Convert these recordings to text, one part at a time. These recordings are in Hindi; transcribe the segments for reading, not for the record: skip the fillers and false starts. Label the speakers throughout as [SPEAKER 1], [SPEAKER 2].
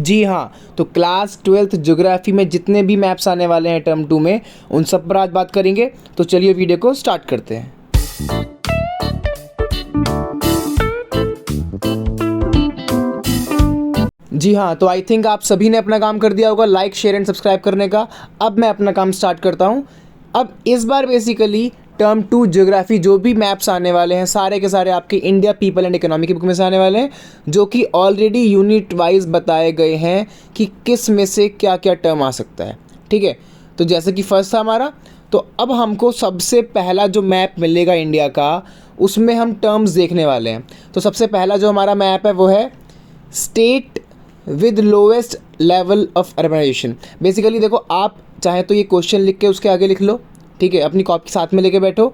[SPEAKER 1] जी हाँ, तो क्लास 12th ज्योग्राफी में जितने भी मैप्स आने वाले हैं टर्म 2 में, उन सब पर आज बात करेंगे। तो चलिए वीडियो को स्टार्ट करते हैं। जी हाँ, तो आई थिंक आप सभी ने अपना काम कर दिया होगा लाइक, शेयर एंड सब्सक्राइब करने का। अब मैं अपना काम स्टार्ट करता हूँ। अब इस बार बेसिकली टर्म 2 ज्योग्राफी जो भी मैप्स आने वाले हैं सारे के सारे आपके इंडिया पीपल एंड इकोनॉमी की बुक में से आने वाले हैं, जो कि ऑलरेडी यूनिट वाइज बताए गए हैं कि किस में से क्या क्या टर्म आ सकता है। ठीक है, तो जैसे कि फर्स्ट था हमारा, तो अब हमको सबसे पहला जो मैप मिलेगा इंडिया का, उसमें हम टर्म्स देखने वाले हैं। तो सबसे पहला जो हमारा मैप है वो है state with lowest level of urbanisation. Basically देखो, आप चाहे तो ये क्वेश्चन लिख के उसके आगे लिख लो, ठीक है, अपनी कॉपी साथ में लेके बैठो,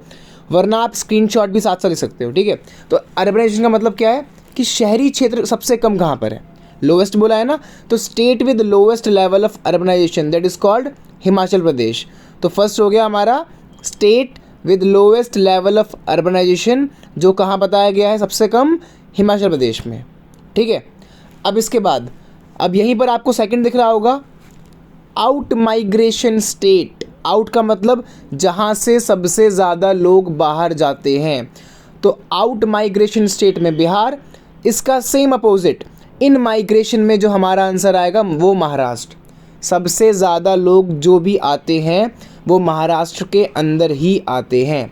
[SPEAKER 1] वरना आप स्क्रीनशॉट भी साथ साथ लिख सकते हो। ठीक है, तो अर्बनाइजेशन का मतलब क्या है कि शहरी क्षेत्र सबसे कम कहाँ पर है, लोवेस्ट बोला है ना, तो state with lowest level of urbanisation that is called Himachal Pradesh. तो फर्स्ट हो गया हमारा state with lowest level of urbanisation, जो कहाँ बताया गया है सबसे कम, हिमाचल प्रदेश में। ठीक है, अब इसके बाद अब यहीं पर आपको सेकंड दिख रहा होगा आउट माइग्रेशन स्टेट। आउट का मतलब जहाँ से सबसे ज़्यादा लोग बाहर जाते हैं, तो आउट माइग्रेशन स्टेट में बिहार। इसका सेम अपोजिट इन माइग्रेशन में जो हमारा आंसर आएगा वो महाराष्ट्र। सबसे ज़्यादा लोग जो भी आते हैं वो महाराष्ट्र के अंदर ही आते हैं।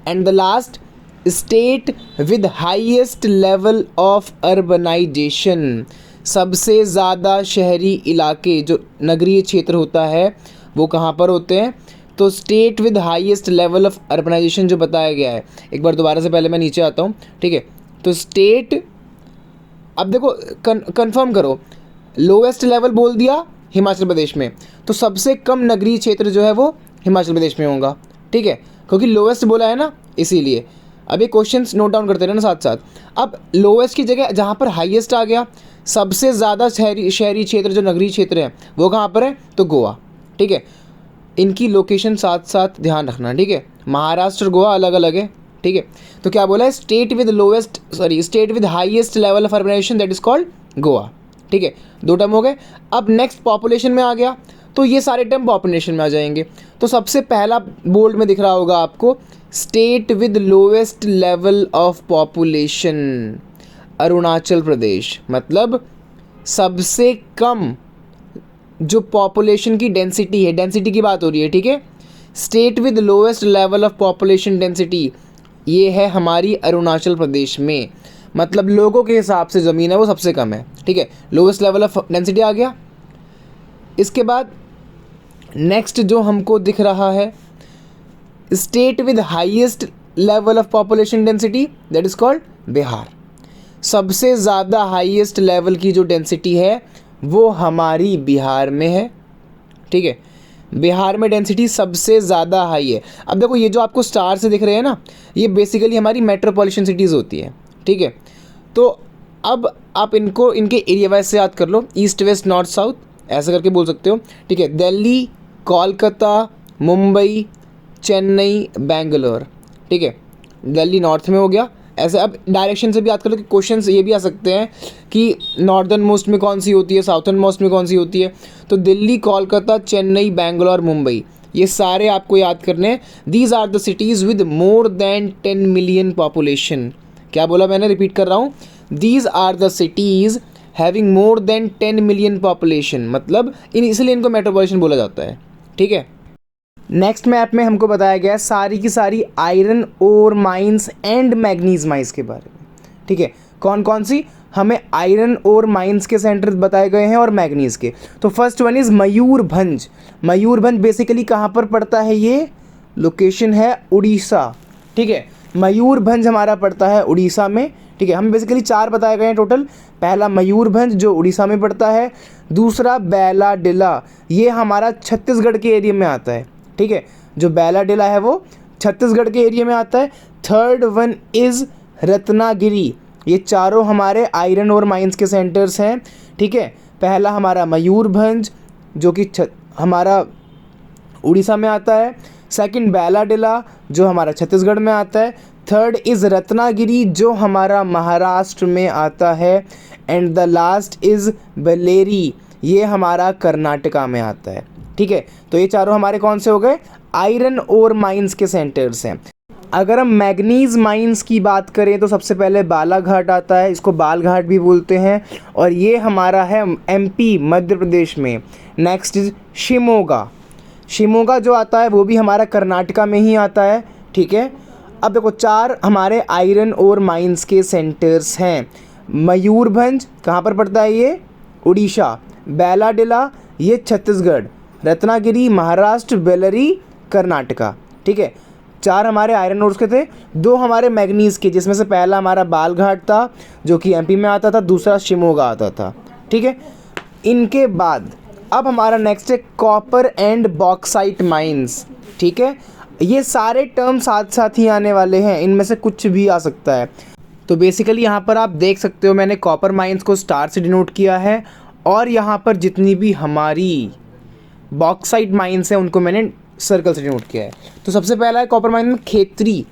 [SPEAKER 1] And the last state with highest level of urbanisation. सबसे ज़्यादा शहरी इलाके जो नगरीय क्षेत्र होता है वो कहाँ पर होते हैं, तो state with highest level of urbanisation जो बताया गया है। एक बार दोबारा से पहले मैं नीचे आता हूँ। ठीक है, तो स्टेट, अब देखो कंफर्म करो, लोवेस्ट लेवल बोल दिया हिमाचल प्रदेश में, तो सबसे कम नगरीय क्षेत्र जो है वो हिमाचल प्रदेश में होगा। ठीक है, क्योंकि लोवेस्ट बोला है ना, इसीलिए। अब ये क्वेश्चंस नोट डाउन करते रहना साथ साथ। अब लोवेस्ट की जगह जहाँ पर हाईएस्ट आ गया, सबसे ज़्यादा शहरी क्षेत्र जो नगरीय क्षेत्र है वो कहाँ पर है, तो गोवा। ठीक है, इनकी लोकेशन साथ साथ ध्यान रखना। ठीक है, महाराष्ट्र और गोवा अलग अलग है। ठीक है, तो क्या बोला है, state with highest level of urbanisation that is called Goa. ठीक है, दो टर्म हो गए। अब नेक्स्ट पॉपुलेशन में आ गया, तो ये सारे टर्म पॉपुलेशन में आ जाएंगे। तो सबसे पहला बोल्ड में दिख रहा होगा आपको state with lowest level of population, Arunachal Pradesh. मतलब सबसे कम जो पॉपुलेशन की डेंसिटी है, डेंसिटी की बात हो रही है। ठीक है, state with lowest level of population density, ये है हमारी अरुणाचल प्रदेश में। मतलब लोगों के हिसाब से ज़मीन है वो सबसे कम है। ठीक है, लोवेस्ट लेवल ऑफ डेंसिटी आ गया। इसके बाद नेक्स्ट जो हमको दिख रहा है state with highest level of population density that is called Bihar. सबसे ज़्यादा हाईएस्ट लेवल की जो डेंसिटी है वो हमारी बिहार में है। ठीक है, बिहार में डेंसिटी सबसे ज़्यादा हाई है। अब देखो, ये जो आपको स्टार से दिख रहे हैं ना, ये बेसिकली हमारी मेट्रोपॉलिटन सिटीज़ होती है। ठीक है, तो अब आप इनको इनके एरिया वाइज से याद कर लो, ईस्ट वेस्ट नॉर्थ साउथ ऐसा करके बोल सकते हो। ठीक है, दिल्ली, कोलकाता, मुंबई, चेन्नई, बेंगलोर। ठीक है, दिल्ली नॉर्थ में हो गया। ऐसे अब डायरेक्शन से भी याद कर लो कि क्वेश्चंस ये भी आ सकते हैं कि नॉर्दर्न मोस्ट में कौन सी होती है, साउथर्न मोस्ट में कौन सी होती है। तो दिल्ली, कोलकाता, चेन्नई, बेंगलोर, मुंबई, ये सारे आपको याद करने हैं। These are the cities with more than 10 million population. क्या बोला मैंने, रिपीट कर रहा हूँ, these are the cities having more than 10 million population. मतलब इसलिए इनको मेट्रोपॉलिटन बोला जाता है। ठीक है, नेक्स्ट मैप में हमको बताया गया है सारी की सारी iron ore mines and manganese mines के बारे में। ठीक है, कौन कौन सी, हमें आयरन ओर माइंस के सेंटर बताए गए हैं और मैग्नीज के। तो first one is Mayurbhanj. Mayurbhanj basically कहाँ पर पड़ता है, ये लोकेशन है उड़ीसा। ठीक है, मयूरभंज हमारा पड़ता है उड़ीसा में। ठीक है, हम बेसिकली 4 बताए गए हैं टोटल। पहला मयूरभंज जो उड़ीसा में पड़ता है, दूसरा बैलाडिला, ये हमारा छत्तीसगढ़ के एरिया में आता है। ठीक है, जो बैलाडिला है वो छत्तीसगढ़ के एरिया में आता है। Third one is Ratnagiri. ये चारों हमारे आयरन और माइंस के सेंटर्स हैं। ठीक है, पहला हमारा मयूरभंज जो कि हमारा उड़ीसा में आता है, सेकंड बैलाडिला जो हमारा छत्तीसगढ़ में आता है, थर्ड इज़ रत्नागिरी जो हमारा महाराष्ट्र में आता है, एंड द लास्ट इज़ बेल्लेरी, ये हमारा कर्नाटका में आता है। ठीक है, तो ये चारों हमारे कौन से हो गए, आयरन ओर माइंस के सेंटर्स हैं। अगर हम मैग्नीज माइंस की बात करें तो सबसे पहले बालाघाट आता है, इसको बालघाट भी बोलते हैं, और ये हमारा है एमपी मध्य प्रदेश में। नेक्स्ट इज शिमोगा, शिमोगा जो आता है वो भी हमारा कर्नाटका में ही आता है। ठीक है, अब देखो चार हमारे आयरन ओर माइंस के सेंटर्स हैं। मयूरभंज कहाँ पर पड़ता है, ये उड़ीसा। बैलाडिला ये छत्तीसगढ़। रत्नागिरी महाराष्ट्र। बेल्लरी कर्नाटका। ठीक है, चार हमारे आयरन ओर्स के थे, दो हमारे मैग्नीज के, जिसमें से पहला हमारा बालघाट था जो कि एमपी में आता था, दूसरा शिमोगा आता था। ठीक है, इनके बाद अब हमारा नेक्स्ट है कॉपर एंड बॉक्साइट माइंस। ठीक है, ये सारे टर्म साथ साथ ही आने वाले हैं, इनमें से कुछ भी आ सकता है। तो बेसिकली यहाँ पर आप देख सकते हो मैंने कॉपर माइंस को स्टार से डिनोट किया है, और यहाँ पर जितनी भी हमारी बॉक्साइट माइंस हैं उनको मैंने सर्कल से डिनोट किया है। तो सबसे पहला है कॉपर माइंस में खेतरी।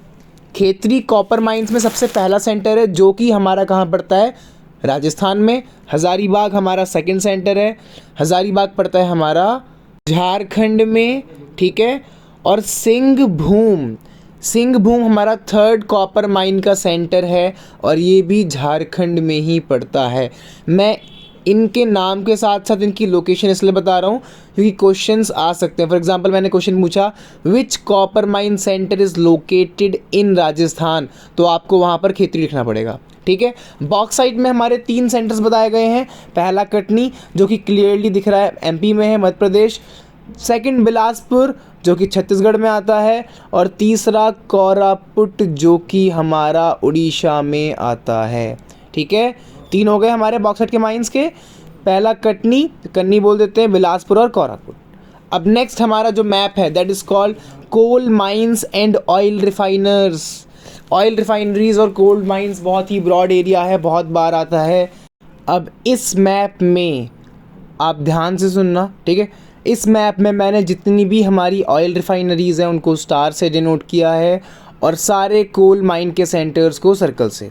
[SPEAKER 1] खेतरी कॉपर माइंस में सबसे पहला सेंटर है, जो कि हमारा कहाँ पड़ता है, राजस्थान में। हज़ारीबाग हमारा सेकंड सेंटर है, हज़ारीबाग पड़ता है हमारा झारखंड में। ठीक है, और सिंहभूम, सिंहभूम हमारा थर्ड कॉपर माइन का सेंटर है, और ये भी झारखंड में ही पड़ता है। मैं इनके नाम के साथ साथ इनकी लोकेशन इसलिए बता रहा हूँ क्योंकि क्वेश्चंस आ सकते हैं। फॉर एग्जांपल मैंने क्वेश्चन पूछा which copper mine centre is located in Rajasthan, तो आपको वहाँ पर खेतरी लिखना पड़ेगा। ठीक है, बॉक्साइट में हमारे 3 सेंटर्स बताए गए हैं। पहला कटनी जो कि क्लियरली दिख रहा है एमपी में है, मध्य प्रदेश। सेकंड बिलासपुर जो कि छत्तीसगढ़ में आता है, और तीसरा कोरापुट जो कि हमारा उड़ीसा में आता है। ठीक है, 3 हो गए हमारे बॉक्साइट के माइंस के। पहला कटनी, कन्नी बोल देते हैं, बिलासपुर और कोरापुट। अब नेक्स्ट हमारा जो मैप है that is called coal mines and oil refiners. Oil refineries और कोल माइंस बहुत ही ब्रॉड एरिया है, बहुत बार आता है। अब इस मैप में आप ध्यान से सुनना, ठीक है, इस मैप में मैंने जितनी भी हमारी ऑयल रिफाइनरीज़ हैं उनको स्टार से डिनोट किया है, और सारे कोल माइन के सेंटर्स को सर्कल से।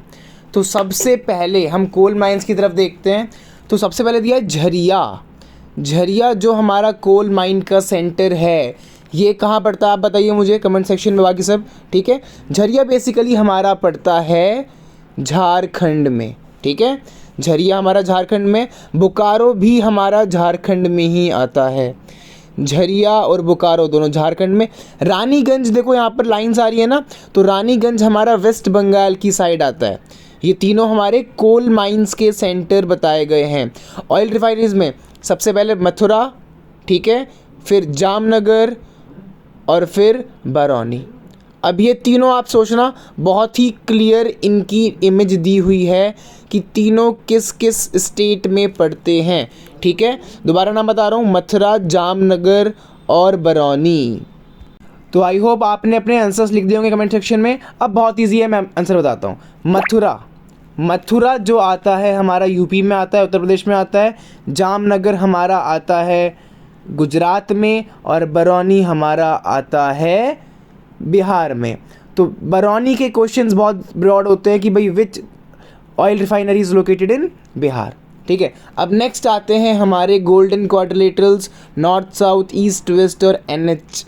[SPEAKER 1] तो सबसे पहले हम कोल माइंस की तरफ देखते हैं। तो सबसे पहले दिया है झरिया। झरिया जो हमारा कोल माइन का सेंटर है, ये कहाँ पड़ता है आप बताइए मुझे कमेंट सेक्शन में बाकी सब। ठीक है, झरिया बेसिकली हमारा पड़ता है झारखंड में। ठीक है, झरिया हमारा झारखंड में। बोकारो भी हमारा झारखंड में ही आता है। झरिया और बोकारो दोनों झारखंड में। रानीगंज देखो यहाँ पर लाइन्स आ रही है ना, तो रानीगंज हमारा वेस्ट बंगाल की साइड आता है। ये तीनों हमारे कोल माइंस के सेंटर बताए गए हैं। ऑयल रिफाइनरीज में सबसे पहले मथुरा, ठीक है, फिर जामनगर और फिर बरौनी। अब ये तीनों आप सोचना, बहुत ही क्लियर इनकी इमेज दी हुई है कि तीनों किस किस स्टेट में पड़ते हैं। ठीक है, दोबारा नाम बता रहा हूँ, मथुरा, जामनगर और बरौनी। तो आई होप आपने अपने आंसर्स लिख दिए होंगे कमेंट सेक्शन में। अब बहुत इजी है, मैं आंसर बताता हूँ। मथुरा, मथुरा जो आता है हमारा यूपी में आता है, उत्तर प्रदेश में आता है। जामनगर हमारा आता है गुजरात में, और बरौनी हमारा आता है बिहार में। तो बरौनी के क्वेश्चंस बहुत ब्रॉड होते हैं कि भाई विच oil refinery is located in Bihar. ठीक है, अब नेक्स्ट आते हैं हमारे golden quadrilaterals, north south east west और एनएच।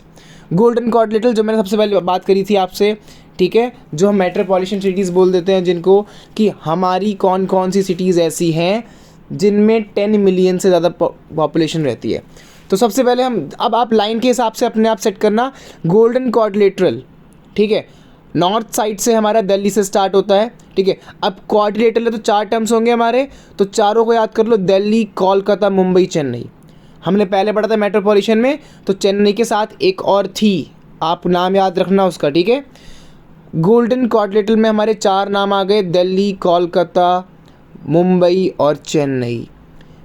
[SPEAKER 1] गोल्डन क्वाड्रिलेटरल जो मैंने सबसे पहले बात करी थी आपसे, ठीक है, जो हम मेट्रोपॉलिटन सिटीज़ बोल देते हैं जिनको, कि हमारी कौन कौन सी सिटीज़ ऐसी हैं जिनमें 10 मिलियन से ज़्यादा पॉपुलेशन रहती है। तो सबसे पहले हम, अब आप लाइन के हिसाब से अपने आप सेट करना। गोल्डन क्वाड्रिलेटरल, ठीक है, नॉर्थ साइड से हमारा दिल्ली से स्टार्ट होता है। ठीक है, अब क्वाड्रिलेटरल है तो 4 टर्म्स होंगे हमारे, तो चारों को याद कर लो, दिल्ली, कोलकाता, मुंबई, चेन्नई। हमने पहले पढ़ा था मेट्रोपॉलिटन में, तो चेन्नई के साथ एक और थी, आप नाम याद रखना उसका। ठीक है, गोल्डन क्वाड्रिलेटरल में हमारे 4 नाम आ गए, दिल्ली, कोलकाता, मुंबई और चेन्नई।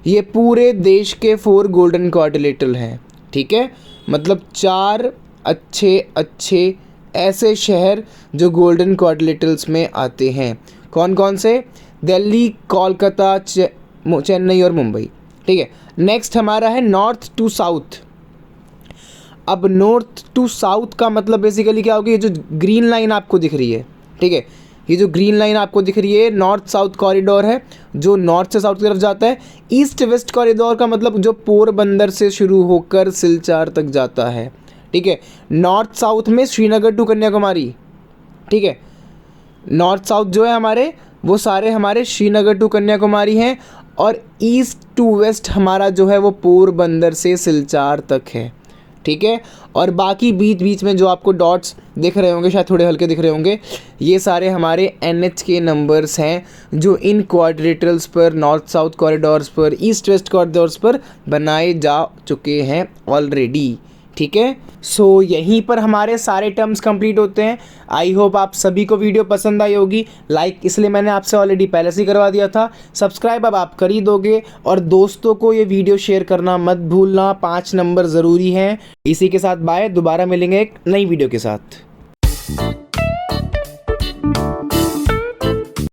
[SPEAKER 1] ये पूरे देश के 4 गोल्डन क्वाड्रिलेटरल हैं। ठीक है, मतलब 4 अच्छे अच्छे ऐसे शहर जो गोल्डन क्वाड्रिलेटरल्स में आते हैं। कौन कौन से? दिल्ली, कोलकाता, चेन्नई और मुंबई। ठीक है, नेक्स्ट हमारा है नॉर्थ टू साउथ। अब नॉर्थ टू साउथ का मतलब बेसिकली क्या होगी, ये जो ग्रीन लाइन आपको दिख रही है, ठीक है। ये जो ग्रीन लाइन आपको दिख रही है नॉर्थ साउथ कॉरिडोर है, जो नॉर्थ से साउथ की तरफ जाता है। ईस्ट वेस्ट कॉरिडोर का मतलब जो पोरबंदर से शुरू होकर सिलचार तक जाता है, ठीक है। नॉर्थ साउथ में श्रीनगर टू कन्याकुमारी, ठीक है। नॉर्थ साउथ जो है हमारे वो सारे हमारे श्रीनगर टू कन्याकुमारी हैं, और ईस्ट टू वेस्ट हमारा जो है वो पोरबंदर से सिलचार तक है, ठीक है। और बाकी बीच बीच में जो आपको डॉट्स दिख रहे होंगे, शायद थोड़े हल्के दिख रहे होंगे, ये सारे हमारे NH के नंबर्स हैं जो इन क्वाड्रिलेटरल्स पर, नॉर्थ साउथ कॉरिडोर्स पर, ईस्ट वेस्ट कॉरिडोर्स पर बनाए जा चुके हैं ऑलरेडी, ठीक है। सो यहीं पर हमारे सारे टर्म्स कंप्लीट होते हैं। आई होप आप सभी को वीडियो पसंद आई होगी। लाइक इसलिए मैंने आपसे ऑलरेडी पहले से ही करवा दिया था, सब्सक्राइब अब आप कर ही दोगे, और दोस्तों को ये वीडियो शेयर करना मत भूलना। 5 नंबर ज़रूरी हैं। इसी के साथ बाय, दोबारा मिलेंगे एक नई वीडियो के साथ।